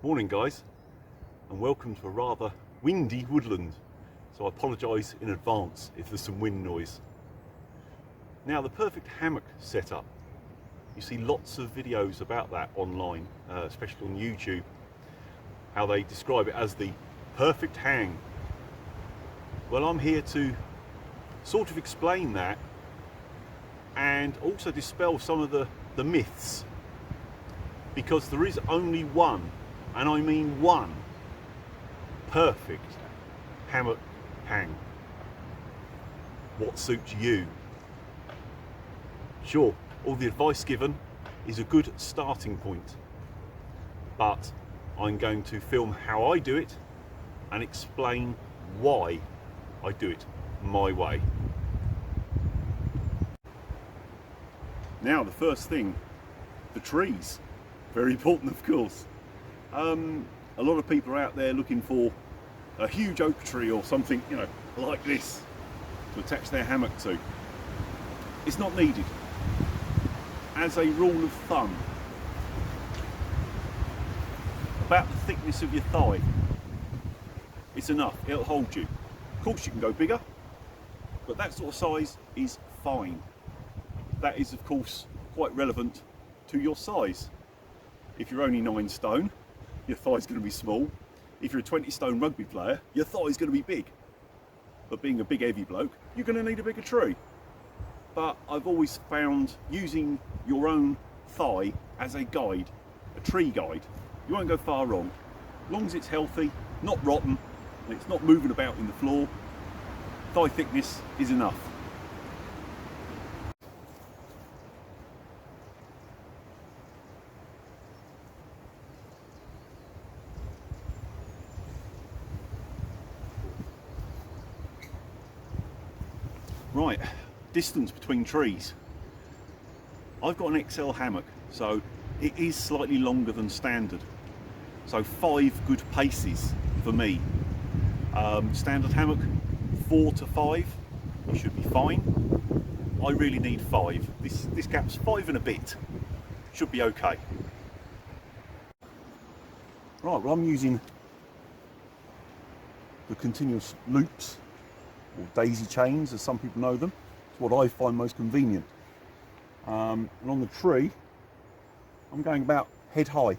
Morning guys, and welcome to a rather windy woodland, so I apologise in advance if there's some wind noise. Now, the perfect hammock setup, you see lots of videos about that online, especially on YouTube, how they describe it as the perfect hang. Well, I'm here to sort of explain that and also dispel some of the myths, because there is only one, and I mean one, perfect hammock hang. What suits you? Sure, all the advice given is a good starting point, but I'm going to film how I do it and explain why I do it my way. Now, the first thing, the trees. Very important, of course. A lot of people are out there looking for a huge oak tree or something, you know, like this to attach their hammock to. It's not needed. As a rule of thumb, about the thickness of your thigh, it's enough. It'll hold you. Of course, you can go bigger, but that sort of size is fine. That is, of course, quite relevant to your size. If you're only 9 stone, your thigh's going to be small. If you're a 20 stone rugby player, your thigh's going to be big. But being a big heavy bloke, you're going to need a bigger tree. But I've always found using your own thigh as a guide, a tree guide, you won't go far wrong. As long as it's healthy, not rotten, and it's not moving about in the floor, thigh thickness is enough. Right, distance between trees. I've got an XL hammock, so it is slightly longer than standard. So 5 good paces for me. Standard hammock, 4 to 5, you should be fine. I really need 5. This gap's 5 and a bit. Should be okay. Right, well, I'm using the continuous loops, or daisy chains as some people know them. It's what I find most convenient. And on the tree, I'm going about head high.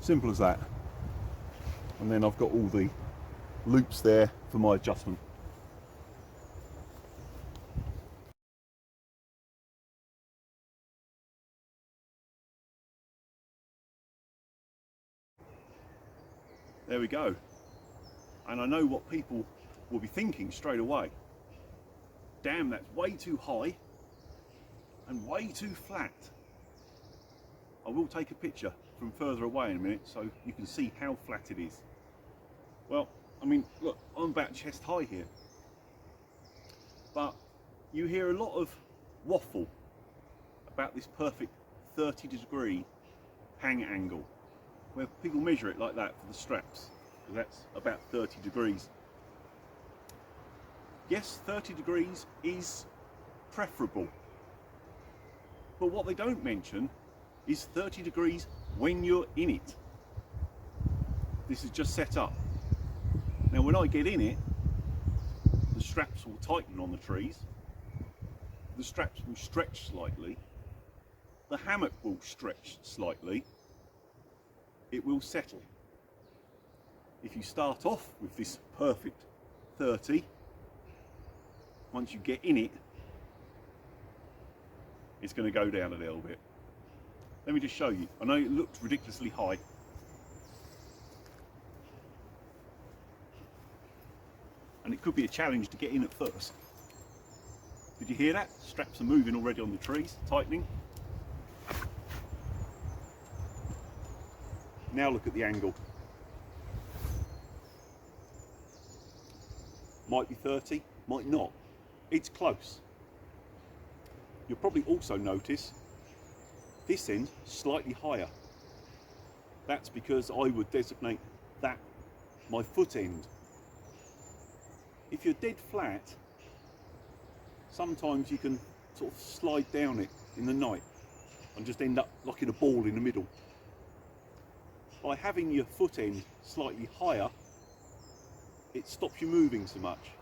Simple as that. And then I've got all the loops there for my adjustment. There we go. And I know what people will be thinking straight away. Damn, that's way too high and way too flat. I will take a picture from further away in a minute so you can see how flat it is. Well, I mean, look, I'm about chest high here. But you hear a lot of waffle about this perfect 30-degree hang angle, where people measure it like that for the straps, because that's about 30 degrees. Yes, 30 degrees is preferable, but what they don't mention is 30 degrees when you're in it. This is just set up. Now, when I get in it, the straps will tighten on the trees, the straps will stretch slightly, the hammock will stretch slightly, it will settle. If you start off with this perfect 30, once you get in it, it's going to go down a little bit. Let me just show you. I know it looked ridiculously high. And it could be a challenge to get in at first. Did you hear that? Straps are moving already on the trees, tightening. Now look at the angle. Might be 30, might not. It's close. You'll probably also notice this end slightly higher. That's because I would designate that my foot end. If you're dead flat, sometimes you can sort of slide down it in the night and just end up like in a ball in the middle. By having your foot end slightly higher, it stops you moving so much.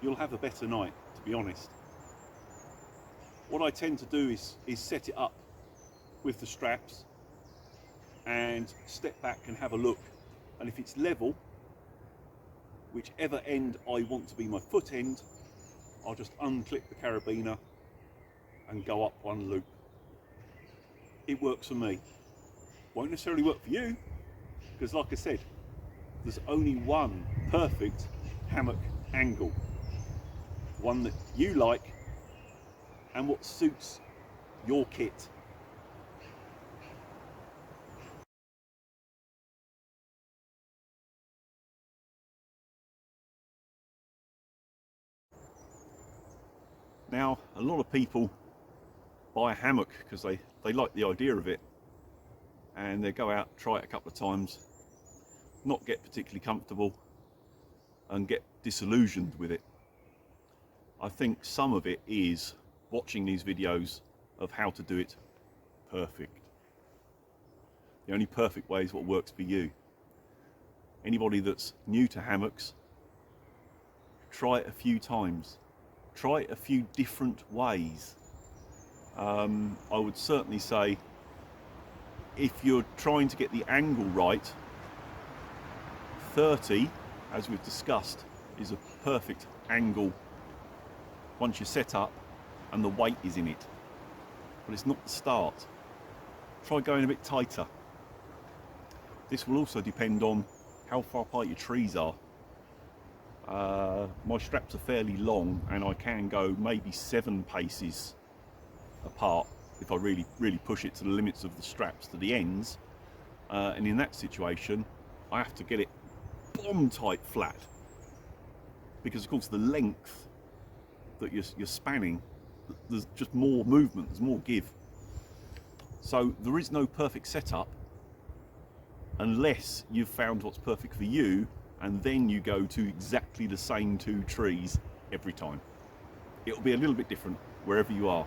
You'll have a better night, to be honest. What I tend to do is set it up with the straps and step back and have a look. And if it's level, whichever end I want to be my foot end, I'll just unclip the carabiner and go up one loop. It works for me. Won't necessarily work for you, because like I said, there's only one perfect hammock angle. One that you like and what suits your kit. Now, a lot of people buy a hammock because they like the idea of it, and they go out, try it a couple of times, not get particularly comfortable and get disillusioned with it. I think some of it is watching these videos of how to do it perfect. The only perfect way is what works for you. Anybody that's new to hammocks, try it a few times. Try it a few different ways. I would certainly say if you're trying to get the angle right, 30, as we've discussed, is a perfect angle once you're set up and the weight is in it. But it's not the start. Try going a bit tighter. This will also depend on how far apart your trees are. My straps are fairly long and I can go maybe 7 paces apart if I really push it to the limits of the straps to the ends, and in that situation I have to get it bomb tight flat, because of course the length that you're spanning, there's just more movement, there's more give. So there is no perfect setup unless you've found what's perfect for you, and then you go to exactly the same 2 trees every time. It'll be a little bit different wherever you are.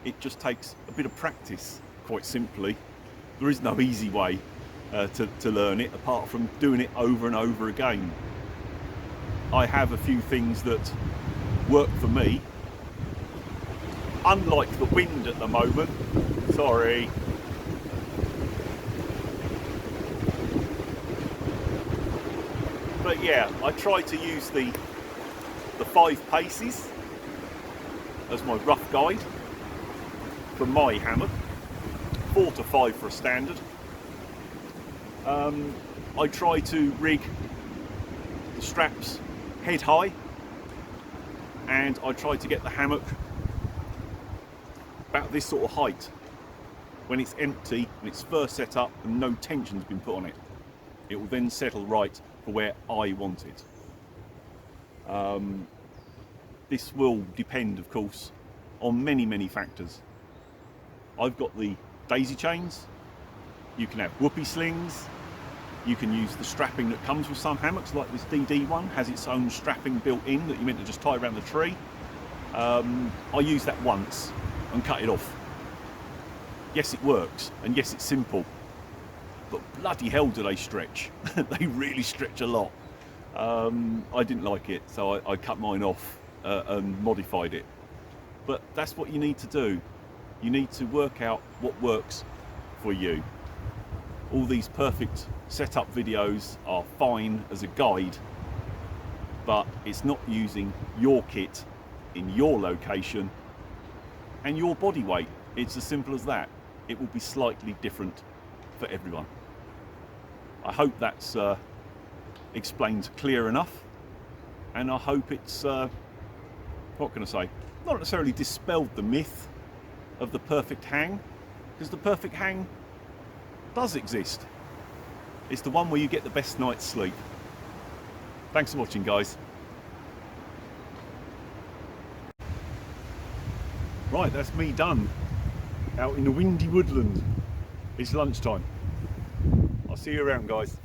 It just takes a bit of practice, quite simply. There is no easy way to learn it apart from doing it over and over again. I have a few things that work for me. Unlike the wind at the moment, sorry. But yeah, I try to use the 5 paces as my rough guide for my hammock, 4 to 5 for a standard. I try to rig the straps head high, and I try to get the hammock about this sort of height when it's empty and it's first set up and no tension's been put on it. It will then settle right for where I want it. This will depend, of course, on many factors. I've got the daisy chains, you can have whoopee slings, you can use the strapping that comes with some hammocks, like this DD one has its own strapping built in that you're meant to just tie around the tree. I used that once and cut it off. Yes, it works, and yes, it's simple, but bloody hell do they stretch. They really stretch a lot. I didn't like it, so I cut mine off and modified it. But that's what you need to do. You need to work out what works for you. All these perfect setup videos are fine as a guide, but it's not using your kit in your location and your body weight. It's as simple as that. It will be slightly different for everyone. I hope that's explained clear enough, and I hope it's, what can I say, not necessarily dispelled the myth of the perfect hang, because the perfect hang does exist. It's the one where you get the best night's sleep. Thanks for watching, guys. Right, that's me done out in the windy woodland. It's lunchtime. I'll see you around, guys.